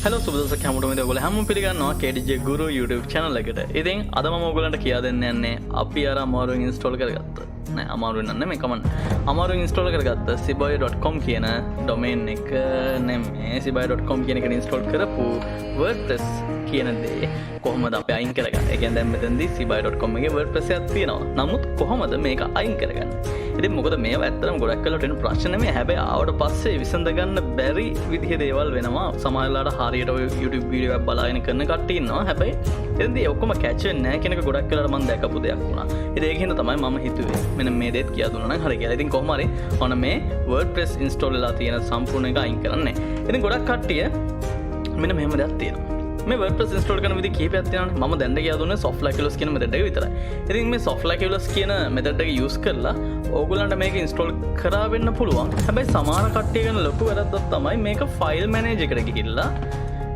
Hello සුබදවසක් හැමෝටම ඔයගොල්ලෝ හැමෝම පිළිගන්නවා KDJ Guru YouTube channel එකට. ඉතින් අද මම ඔයගොල්ලන්ට කියා දෙන්න යන්නේ අපි අර අමාරුවෙන් install කරගත්ත. නෑ අමාරුවෙන් නෙමෙයි කමන්න. අමාරුවෙන් install කරගත්ත sibai.com කියන domain එක නෙමෙයි sibai.com කියන එක install කරපු WordPress කියන දේ කොහොමද අපි අයින් කරගන්නේ? ඒ කියන්නේ දැන් මෙතනදී sibai.com එකේ WordPress එකක් තියෙනවා. නමුත් කොහොමද මේක අයින් කරගන්නේ? ඉතින් මොකද මේව ඇත්තටම ගොඩක් වෙලාවට එන ප්‍රශ්න නෙමෙයි. හැබැයි ආවට පස්සේ විසඳ ගන්න බැරි විදිහේ දේවල් වෙනවා. සමහර වෙලාවට හරියට ඔය YouTube වීඩියෝ එකක් බලාගෙන කරන කට්ටිය ඉන්නවා. හැබැයි එතෙන්දී ඔක්කොම කැච් වෙන්නේ නැහැ කියන එක ගොඩක් වෙලාවට මම දැකපු දෙයක් වුණා. ඉතින් ඒක හින්දා තමයි මම හිතුවේ මෙන්න මේ දේත් කියලා දුන්නා නම් හරි කියලා. ඉතින් කොහොම හරි ඔන්න මේ WordPress install වෙලා තියෙන සම්පූර්ණ එක අයින් කරන්නේ. ඉතින් ගොඩක් කට්ටිය මෙන්න මෙහෙම දෙයක් තියෙනවා. මේ WordPress install කරන විදිහ කීපයක් තියෙනවානේ. මම දැන් කියලා දුන්නේ softlaculos කියන method එක විතරයි. ඉතින් මේ softlaculos කියන method එක use කරලා ඕගොල්ලන්ට මේක install කරා වෙන්න පුළුවන්. හැබැයි සමහර කට්ටිය ගැන ලොකු වැරද්දක් තමයි මේක file manager එකට ගිහිල්ලා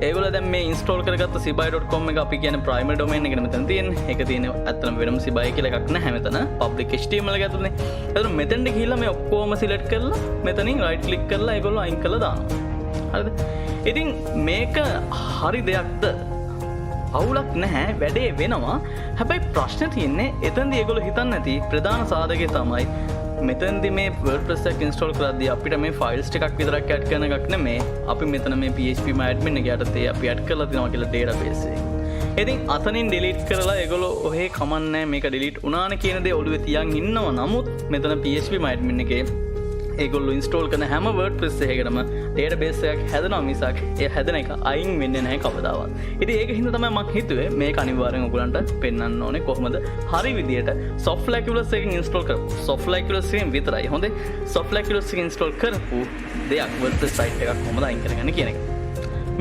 ඒගොල්ලෝ දැන් මේ install කරගත්ත sibai.com එක අපි කියන්නේ primary domain එකනේ මෙතන තියෙන්නේ. ඒක තියෙන්නේ ඇත්තටම වෙනම sibai කියලා එකක් නැහැ මෙතන. public HTML එක ඇතුළේ. ඒතර මෙතෙන්ට ගිහිල්ලා මේ ඔක්කොම select කරලා මෙතනින් right click කරලා ඒගොල්ලෝ අයින් කරලා දානවා. හරිද? ඉතින් මේක හරි දෙයක්ද? අවුලක් නැහැ, වැඩේ වෙනවා. හැබැයි ප්‍රශ්නේ තියෙන්නේ එතනදී ඒගොල්ලෝ හිතන්නේ නැති ප්‍රධාන සාධකය තමයි මෙතනදී මේ WordPress එක install කරද්දී අපිට මේ files ටිකක් විතරක් add කරන එකක් නෙමෙයි. අපි මෙතන මේ PHP admin එක යටතේ අපි add කරලා තියෙනවා කියලා database එක. ඉතින් අතනින් delete කරලා ඒගොල්ලෝ ඔහේ කමන්නේ මේක delete වුණානේ කියන දේ ඔළුවේ තියන් ඉන්නව. නමුත් මෙතන PHP admin එකේ ඒගොල්ලෝ install කරන හැම WordPress එකකටම database එකක් හැදෙනවා මිසක් ඒ හැදෙන එක අයින් වෙන්නේ නැහැ කවදාවත්. ඉතින් ඒක හින්දා තමයි මම හිතුවේ මේක අනිවාර්යෙන් ඔයගලන්ට පෙන්වන්න ඕනේ කොහොමද හරි විදියට softlaculos එකකින් install කරපු softlaculos එකෙන් විතරයි. හොඳේ softlaculos එකකින් install කරපු දෙයක් WordPress site එකක් කොහොමද අයින් කරගන්නේ කියන එක.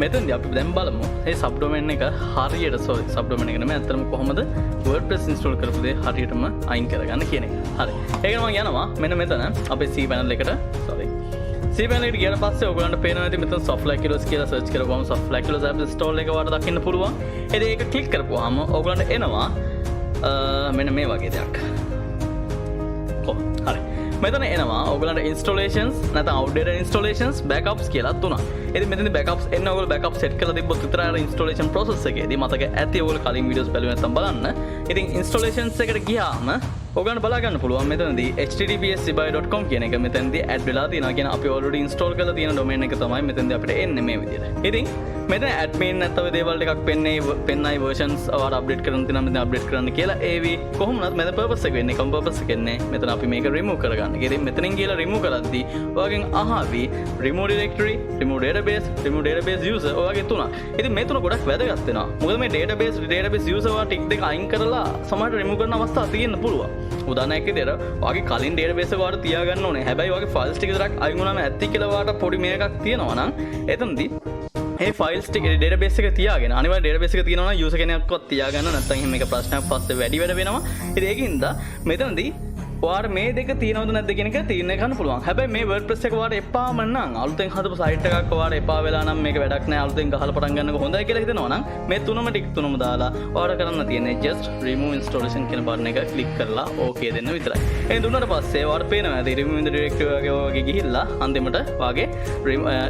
මෙතනදී අපි දැන් බලමු මේ subdomain එක හරියට subdomain එක නෙමෙයි අතරම කොහොමද WordPress install කරපු දේ හරියටම අයින් කරගන්න කියන එක. හරි. ඒකට මම යනවා මෙන්න මෙතන අපේ cPanel එකට. cPanel එකට ගියාට පස්සේ ඔයගොල්ලන්ට පේනවා ඇති මෙතන softlaculos කියලා search කරපුවම softlaculos app install එක වාට දකින්න පුළුවන්. ඉතින් ඒක click කරපුවාම ඔයගොල්ලන්ට එනවා මෙන්න මේ වගේ දෙයක්. හරි. මෙතන එනවා ඔයගොල්ලන්ට installations නැත්නම් outdated installations backups කියලා තුනක්. ඉතින් මෙතනදී backups එන්න ඔයගොල්ලෝ backup set කරලා තිබ්බොත් විතරයි අර installation process එකේදී මතක ඇති ඔයගොල්ලෝ කලින් videos බැලුවේ නැත්නම් බලන්න. ඉතින් installations එකට ගියාම ඔයගොල්ලන්ට බලා ගන්න පුළුවන් මෙතනදී https://sibai.com කියන එක මෙතනදී add වෙලා තියෙනවා. කියන අපි already install කරලා තියෙන domain එක තමයි මෙතනදී අපිට එන්නේ මේ විදිහට. ඉතින් මෙතන admin නැත්නම් දේවල් ටිකක් පෙන්නයි versions අවාර update කරන්න තියෙනවා මෙතන update කරන්න කියලා ඒවි කොහොමවත් මෙතන purpose එක වෙන්නේ common purpose එක එන්නේ මෙතන අපි මේක remove කරගන්න. ඉතින් මෙතනින් කියලා remove කරද්දී ඔයගෙන් අහවි remove directory, remove database user ඔයගේ තුනක්. ඉතින් මේ තුන ගොඩක් වැදගත් වෙනවා. මොකද මේ database user වා ටික දෙක අයින් කරලා සමහරට remove කරන අවස්ථා තියෙන්න පුළුවන්. උදාහරණයක් විදිහට ඔයගේ කලින් database එක වාට තියාගන්න ඕනේ. හැබැයි ඔයගේ files ටික විතරක් අයින් වුණාම ඇත්ති කියලා වාට පොඩි මේකක් තියෙනවා නම් එතනදී මේ files ටික database එක තියාගෙන අනිවාර්ය database එක තියෙනවා නම් user කෙනෙක්වත් තියාගන්න නැත්නම් එහෙම මේක ප්‍රශ්නයක් පස්සේ වැඩි වැඩ වෙනවා. ඉතින් ඒකින්ද මෙතනදී ඔයාට මේ දෙක තියෙනවද නැද්ද කියන එක තීරණය කරන්න පුළුවන්. හැබැයි මේ WordPress එක ඔයාට එපාම නම් අලුතෙන් හදපු site එකක් ඔයාට එපා වෙලා නම් මේක වැඩක් නැහැ අලුතෙන් ගහලා පටන් ගන්නක හොඳයි කියලා හිතනවා නම් මේ තුනම දාලා ඔයාට කරන්න තියෙන්නේ just remove installation කියන button එක click කරලා okay දෙන්න විතරයි. ඒ දුන්නාට පස්සේ ඔයාට පේනවා ඇති remove in the directory වගේ ගිහිල්ලා අන්තිමට වාගේ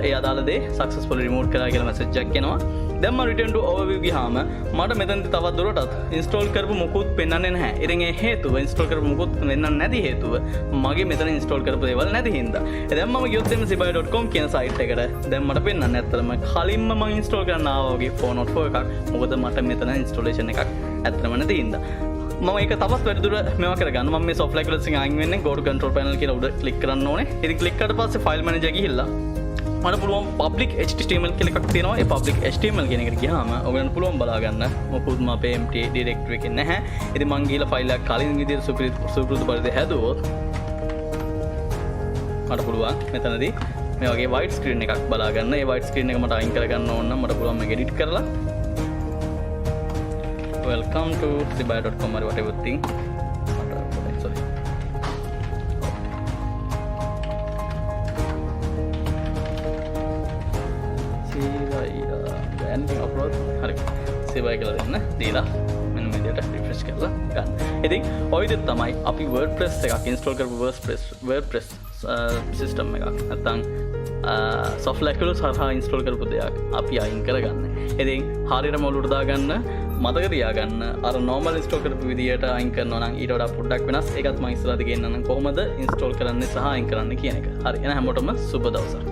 ඒ අදාළ දේ successfully remove කරා කියලා message එකක් එනවා. දැන් මම return to overview ගියාම මට මෙතනදී තවත් දුරටත් install කරපු මොකුත් පෙන්වන්නේ නැහැ. ඉතින් ඒ හේතුව install කරපු මොකුත් වෙන්නන්නේ නැති හේතුව මගේ මෙතන install කරපු දේවල් නැති හින්දා. දැන් මම ගියොත් එන්න sibai.com කියන site එකට දැන් මට පෙන්වන්නේ ඇත්තටම කලින්ම මම install කරන්න ආවා වගේ 404 එකක්. මොකද මට මෙතන installation එකක් ඇත්තටම නැති හින්දා. මම ඒක තවත් වැඩිදුර මේවා කරගන්න මම මේ softlaculos එකෙන් අයින් වෙන්නේ go to control panel කියලා උඩ click කරන්න ඕනේ. ඉතින් click කරලා පස්සේ file manager ගිහිල්ලා මට පුළුවන් public HTML කියලා එකක් තියෙනවා. ඒ public HTML කියන එකට ගියාම ඔයගලන්ට පුළුවන් බලා ගන්න මොකුත්ම අපේ empty directory එකේ නැහැ. ඉතින් මං ගිහලා ෆයිල් එක කලින් විදිහට සුපුරුදු පරිදි හැදුවොත් මට පුළුවන් මෙතනදී මේ වගේ white screen එකක් බලා ගන්න. ඒ white screen එක මට අයින් කරගන්න ඕන නම් මට පුළුවන් මේක edit කරලා welcome to sibai.com or whatever thing upload හරි sibai කියලා දෙන්න දීලා මෙන්න මේ විදිහට refresh කරලා ගන්න. ඉතින් ඔය විදිහට තමයි අපි WordPress එකක් install කරපු WordPress system එකක් නැත්නම් සොෆ්ට්වෙයාර් සරහා ඉන්ස්ටෝල් කරපු දෙයක් අපි අයින් කරගන්න. ඉතින් හරියට මොළුට දාගන්න මතක තියාගන්න අර normal install කරපු විදියට අයින් කරනවා නම් ඊට වඩා පොඩ්ඩක් වෙනස්. ඒකත් මම ඉස්සරහට ගෙන්නන්නම් කොහොමද install කරන්නේ සහ අයින් කරන්න කියන එක. හරි. එහෙනම් හැමෝටම සුබ දවසක්.